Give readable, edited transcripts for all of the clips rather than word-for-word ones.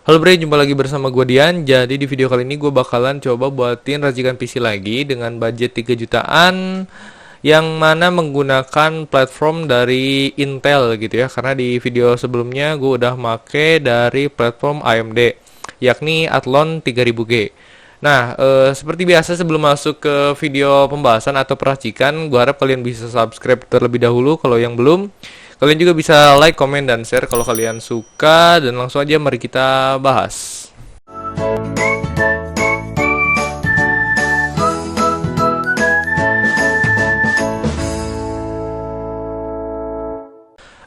Halo Bre, jumpa lagi bersama gue Dian. Jadi di video kali ini gue bakalan coba buatin racikan PC lagi dengan budget 3 jutaan yang mana menggunakan platform dari Intel gitu ya. Karena di video sebelumnya gue udah make dari platform AMD, yakni Athlon 3000G. Nah, seperti biasa sebelum masuk ke video pembahasan atau peracikan, gue harap kalian bisa subscribe terlebih dahulu kalau yang belum. Kalian juga bisa like, komen, dan share kalau kalian suka. Dan langsung aja mari kita bahas.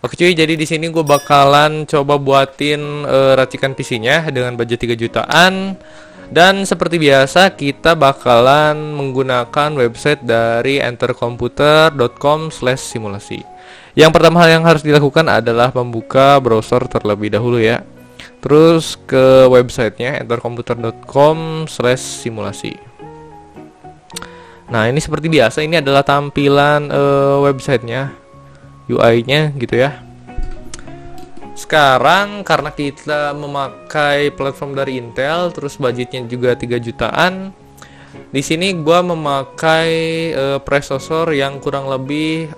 Oke cuy, jadi di sini gue bakalan coba buatin racikan PC-nya dengan budget 3 jutaan. Dan seperti biasa kita bakalan menggunakan website dari entercomputer.com/simulasi. Yang pertama hal yang harus dilakukan adalah membuka browser terlebih dahulu ya. Terus ke websitenya entercomputer.com/simulasi. Nah ini seperti biasa, ini adalah tampilan websitenya, UI-nya gitu ya. Sekarang karena kita memakai platform dari Intel, terus budgetnya juga 3 jutaan. Di sini gua memakai prosesor yang kurang lebih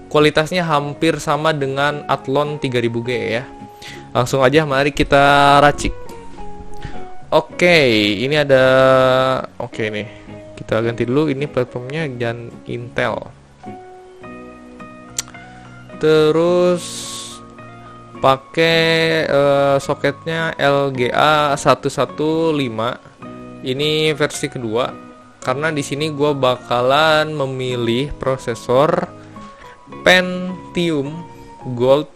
kualitasnya hampir sama dengan Athlon 3000G ya. Langsung aja mari kita racik. Oke, nih. Kita ganti dulu ini platformnya dan Intel. Terus pakai soketnya LGA 115. Ini versi kedua karena di sini gue bakalan memilih prosesor Pentium Gold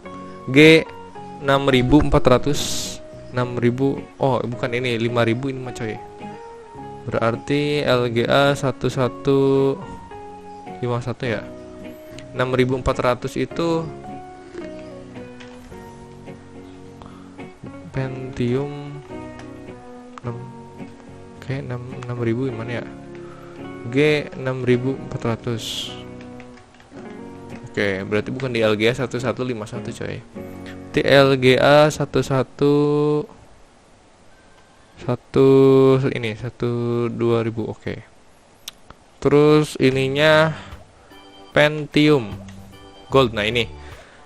G6400. 6000. Oh, bukan ini 5000 ini mah coy. Berarti LGA 1151 ya. 6400 itu Pentium 6000 gimana ya? G6400. Oke, berarti bukan di LGA 1151 coy. Di LGA 12000. Oke. Terus ininya Pentium Gold. Nah ini,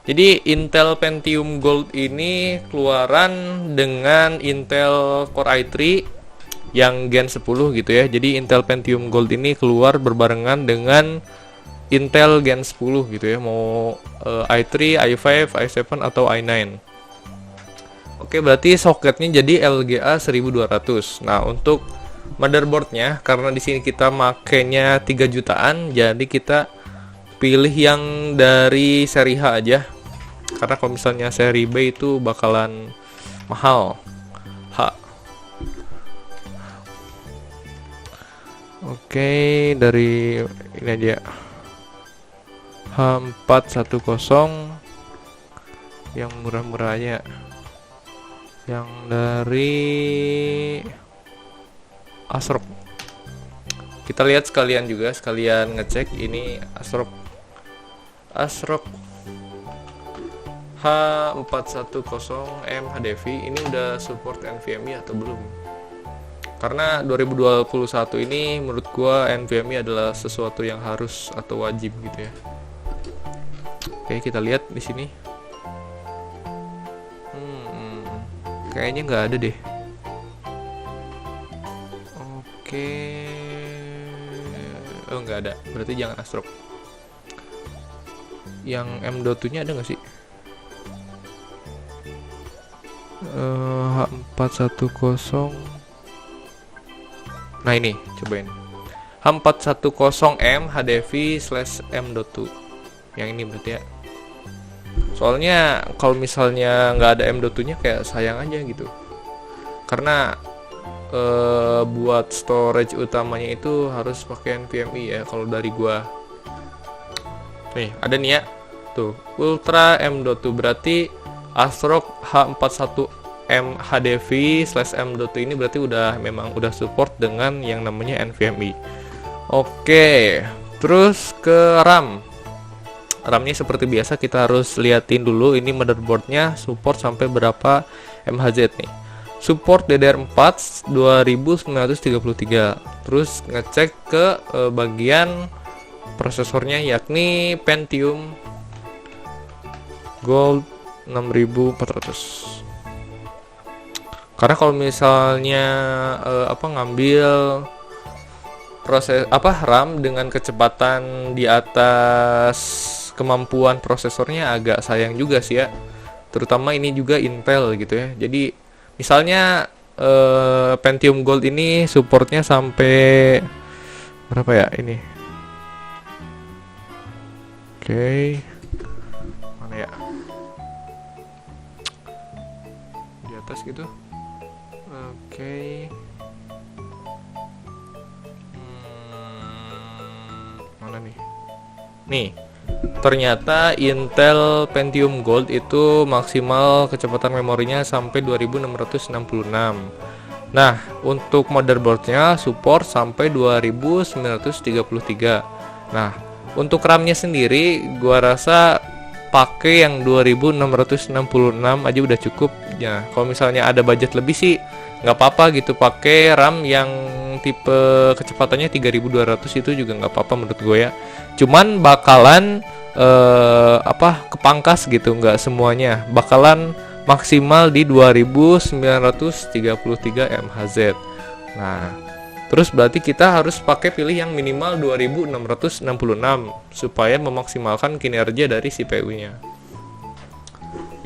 jadi Intel Pentium Gold ini keluaran dengan Intel Core i3 yang Gen 10 gitu ya. Jadi Intel Pentium Gold ini keluar berbarengan dengan Intel Gen 10 gitu ya. Mau i3, i5, i7 atau i9. Oke, berarti soketnya jadi LGA 1200. Nah untuk motherboardnya, karena di sini kita makainya 3 jutaan, jadi kita pilih yang dari seri H aja, karena kalau misalnya seri B itu bakalan mahal. H. Oke, dari ini aja, H410 yang murah-murah aja, yang dari ASRock. Kita lihat sekalian ngecek ini ASRock H410M HDV ini udah support NVMe atau belum? Karena 2021 ini menurut gua NVMe adalah sesuatu yang harus atau wajib gitu ya. Oke, kita lihat di sini. Kayaknya nggak ada deh. Oke. Oh, nggak ada. Berarti jangan ASRock. Yang M.2 nya ada nggak sih? H410. Nah ini, cobain. H410M HDV/M.2. Yang ini berarti ya. Soalnya kalau misalnya nggak ada M.2 nya kayak sayang aja gitu. Karena buat storage utamanya itu harus pakai NVMe ya kalau dari gua. Nih, ada nih ya. Tuh, Ultra M.2 berarti ASRock H41M HDV/M.2 ini berarti memang udah support dengan yang namanya NVMe. Oke, terus ke RAM. RAM-nya seperti biasa kita harus liatin dulu ini motherboardnya support sampai berapa MHz nih. Support DDR4 2933. Terus ngecek ke bagian prosesornya yakni Pentium Gold 6400. Karena kalau misalnya ngambil RAM dengan kecepatan di atas kemampuan prosesornya agak sayang juga sih ya. Terutama ini juga Intel gitu ya. Jadi misalnya Pentium Gold ini supportnya sampai berapa ya ini? Oke. Mana ya? Di atas gitu. Oke. Mana nih? Nih, ternyata Intel Pentium Gold itu maksimal kecepatan memorinya sampai 2666. Nah, untuk motherboardnya support sampai 2933. Nah, untuk RAM-nya sendiri gua rasa pakai yang 2666 aja udah cukup ya. Kalau misalnya ada budget lebih sih nggak apa-apa gitu, pakai RAM yang tipe kecepatannya 3200 itu juga nggak apa-apa menurut gue ya. Cuman bakalan kepangkas gitu, nggak semuanya bakalan maksimal di 2933 MHz. Nah, terus berarti kita harus pakai pilih yang minimal 2666 supaya memaksimalkan kinerja dari CPU-nya.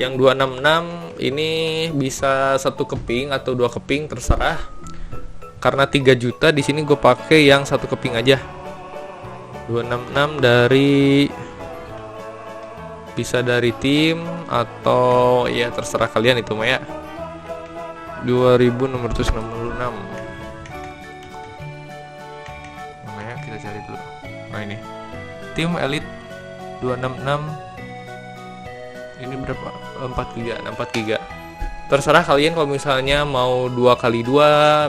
Yang 266 ini bisa satu keping atau dua keping terserah. Karena 3 juta di sini gue pakai yang satu keping aja. 266 dari bisa dari tim atau ya terserah kalian itu mah ya. 2666. Makanya kita cari dulu. Nah ini. Tim Elite 266 ini berapa? 4 giga, 4 giga. Terserah kalian kalau misalnya mau 2x2,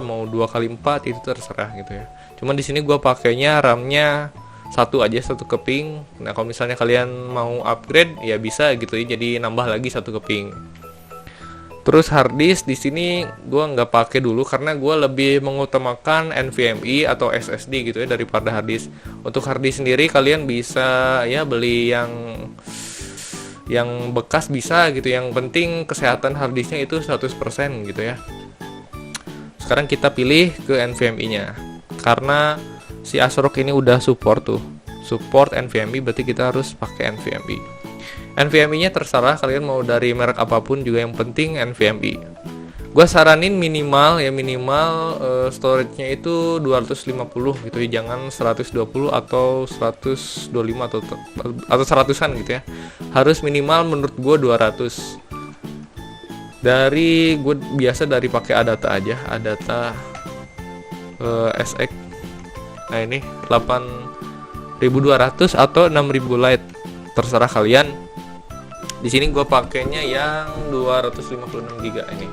mau 2x4 itu terserah gitu ya. Cuman di sini gua pakainya RAM-nya satu aja, satu keping. Nah, kalau misalnya kalian mau upgrade ya bisa gitu ya, jadi nambah lagi satu keping. Terus hard disk di sini gua nggak pakai dulu karena gua lebih mengutamakan NVMe atau SSD gitu ya daripada hard disk. Untuk hard disk sendiri kalian bisa ya beli yang bekas bisa gitu, yang penting kesehatan harddisknya itu 100% gitu ya. Sekarang kita pilih ke NVMe nya karena si ASRock ini udah support NVMe, berarti kita harus pakai NVMe. NVMe nya terserah kalian mau dari merek apapun juga, yang penting NVMe. Gua saranin minimal storage-nya itu 250 gitu ya, jangan 120 atau 125 atau 100-an gitu ya. Harus minimal menurut gua 200. Gue biasa dari pakai Adata aja, Adata SX. Nah ini 8200 atau 6000 Lite, terserah kalian. Di sini gua pakainya yang 256 GB ini.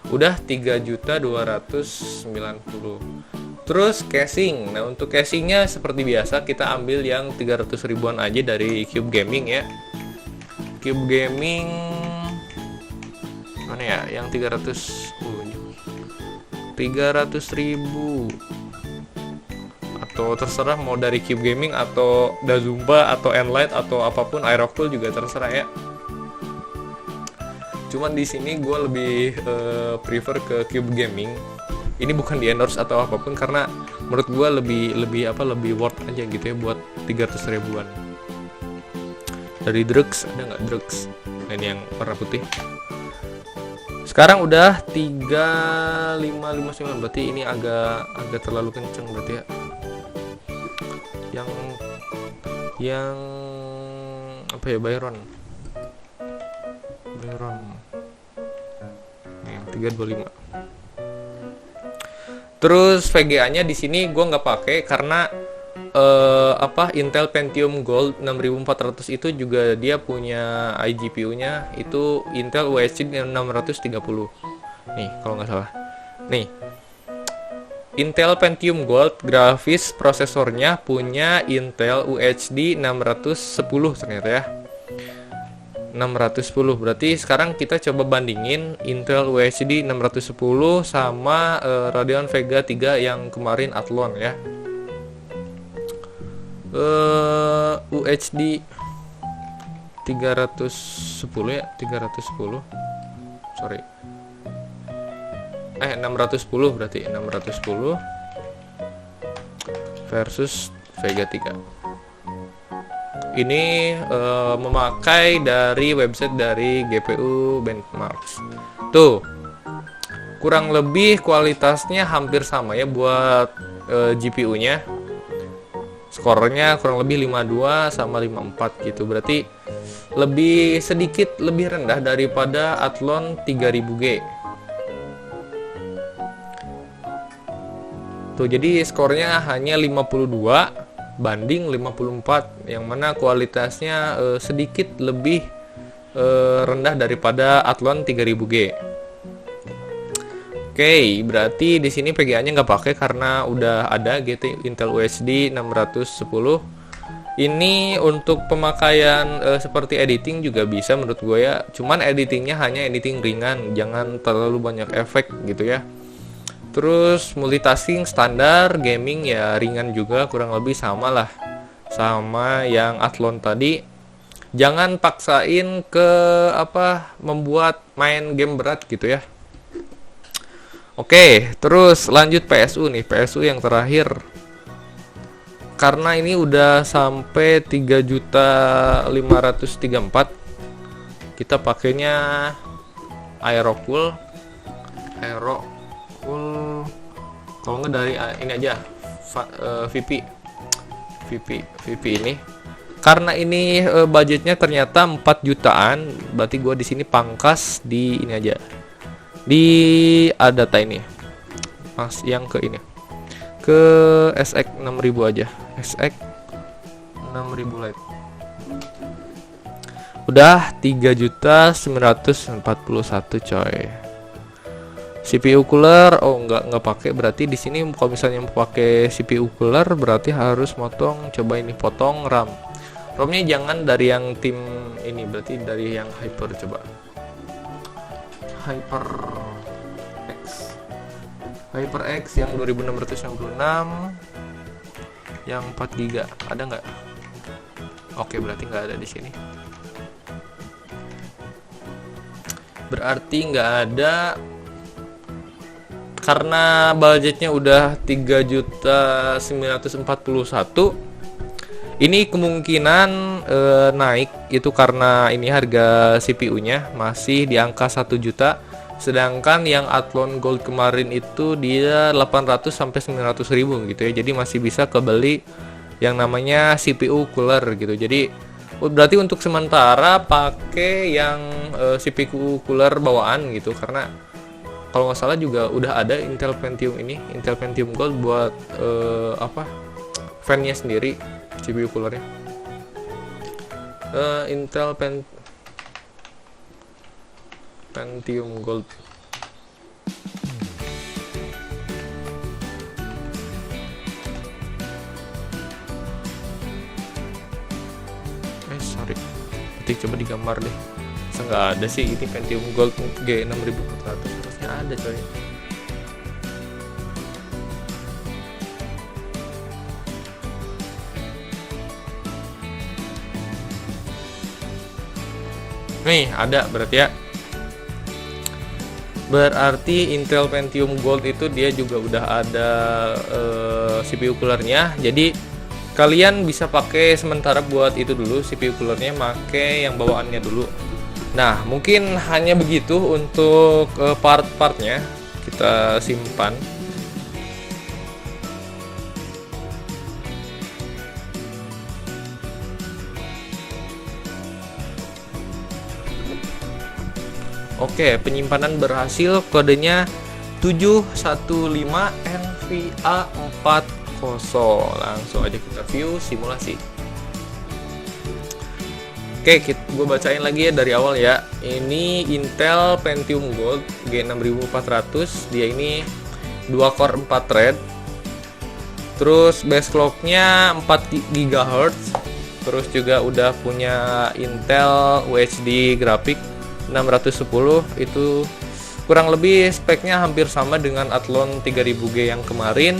Udah 3.290.000. Terus casing. Nah, untuk casingnya seperti biasa kita ambil yang 300 ribuan aja dari Cube Gaming ya. Cube Gaming mana ya? Yang 300.000 atau terserah mau dari Cube Gaming atau Dazumba atau Enlight atau apapun, Aerocool juga terserah ya. Cuman di sini gue lebih prefer ke Cube Gaming. Ini bukan di endorse atau apapun karena menurut gue lebih worth aja gitu ya buat 300 ribuan. Dari Drugs ada nggak Drugs? Nah, ini yang warna putih. Sekarang udah 3559, berarti ini agak terlalu kenceng berarti ya. Yang apa ya, Byron. Yang 325. Terus VGA-nya di sini gue nggak pakai karena Intel Pentium Gold 6400 itu juga dia punya iGPU-nya itu Intel UHD 630. Nih kalau nggak salah. Nih Intel Pentium Gold grafis prosesornya punya Intel UHD 610 ternyata ya. 610 berarti sekarang kita coba bandingin Intel UHD 610 sama Radeon Vega 3 yang kemarin Athlon ya. UHD 310 ya, 310. Sorry. 610 berarti 610 versus Vega 3. Ini memakai dari website dari GPU Benchmarks. Tuh, kurang lebih kualitasnya hampir sama ya buat GPU-nya. Skornya kurang lebih 52 sama 54 gitu. Berarti lebih sedikit lebih rendah daripada Athlon 3000G. Tuh, jadi skornya hanya 52 banding 54, yang mana kualitasnya sedikit lebih rendah daripada Athlon 3000G. Oke, berarti di sini PGA-nya nggak pakai karena udah ada GT Intel UHD 610. Ini untuk pemakaian seperti editing juga bisa menurut gue ya. Cuman editingnya hanya editing ringan, jangan terlalu banyak efek gitu ya. Terus multitasking standar, gaming ya ringan juga, kurang lebih sama lah sama yang Athlon tadi. Jangan paksain ke membuat main game berat gitu ya. Oke, terus lanjut PSU nih, PSU yang terakhir. Karena ini udah sampai 3.534, kita pakainya Aerocool. Kalau nggak dari ini aja VP ini. Karena ini budgetnya ternyata 4 jutaan, berarti gue di sini pangkas di ini aja. Di Adata ini. Mas yang ke ini. Ke SX 6000 aja. SX 6000 Lite. Udah 3.941 coy. CPU cooler nggak pakai, berarti di sini kalau misalnya mau pakai CPU cooler berarti harus motong, coba ini potong RAM. ROM-nya jangan dari yang tim ini, berarti dari yang Hyper, coba HyperX yang 2696 yang 4 GB ada nggak? Oke, berarti nggak ada di sini. Berarti nggak ada karena budgetnya udah 3.941. Ini kemungkinan naik itu karena ini harga CPU-nya masih di angka 1 juta. Sedangkan yang Athlon Gold kemarin itu dia 800 sampai 900 ribu gitu ya. Jadi masih bisa kebeli yang namanya CPU cooler gitu. Jadi berarti untuk sementara pakai yang CPU cooler bawaan gitu, karena kalau nggak salah juga udah ada Intel Pentium ini, Intel Pentium Gold buat fan-nya sendiri, CPU coolernya. Intel Pentium Gold. Sorry. Nanti coba digambar deh. Masa nggak ada sih ini Pentium Gold G6400, harusnya ada coy. Nih ada berarti ya. Berarti Intel Pentium Gold itu dia juga udah ada CPU coolernya. Jadi kalian bisa pakai sementara buat itu dulu, CPU coolernya pakai yang bawaannya dulu. Nah, mungkin hanya begitu untuk part-partnya kita simpan. Oke, penyimpanan berhasil, kodenya 715NVA40. Langsung aja kita view simulasi. Oke, gue bacain lagi ya dari awal ya. Ini Intel Pentium Gold G6400. Dia ini 2 core 4 thread. Terus base clocknya 4 GHz. Terus juga udah punya Intel UHD grafik 610. Itu kurang lebih speknya hampir sama dengan Athlon 3000G yang kemarin,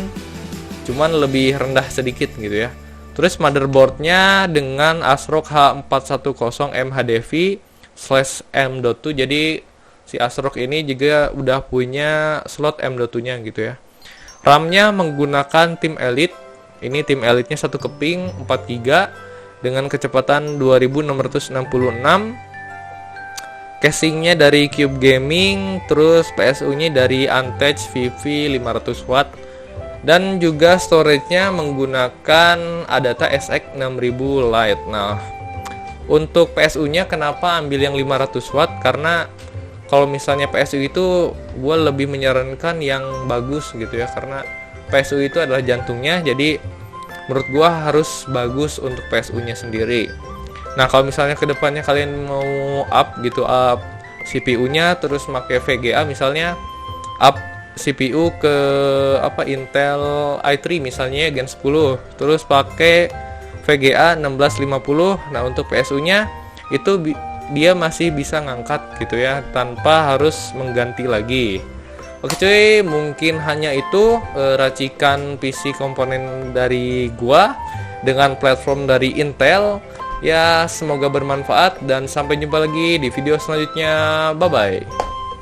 cuman lebih rendah sedikit gitu ya. Terus motherboardnya dengan ASRock H410 MHDV/M.2. Jadi si ASRock ini juga udah punya slot M.2 nya gitu ya. RAM-nya menggunakan Team Elite. Ini Team Elite-nya 1 keping 4 GB dengan kecepatan 2666. Casingnya dari Cube Gaming, terus PSU-nya dari Antech VV 500W, dan juga storage-nya menggunakan Adata SX 6000 Lite. Nah, untuk PSU-nya kenapa ambil yang 500W? Karena kalau misalnya PSU itu gue lebih menyarankan yang bagus gitu ya, karena PSU itu adalah jantungnya, jadi menurut gue harus bagus untuk PSU-nya sendiri. Nah, kalau misalnya kedepannya kalian mau up CPU-nya, terus pakai VGA, misalnya up CPU ke Intel i3 misalnya Gen 10, terus pakai VGA 1650. Nah, untuk PSU-nya itu dia masih bisa ngangkat gitu ya, tanpa harus mengganti lagi. Oke cuy, mungkin hanya itu racikan PC komponen dari gua dengan platform dari Intel. Ya, semoga bermanfaat dan sampai jumpa lagi di video selanjutnya. Bye bye.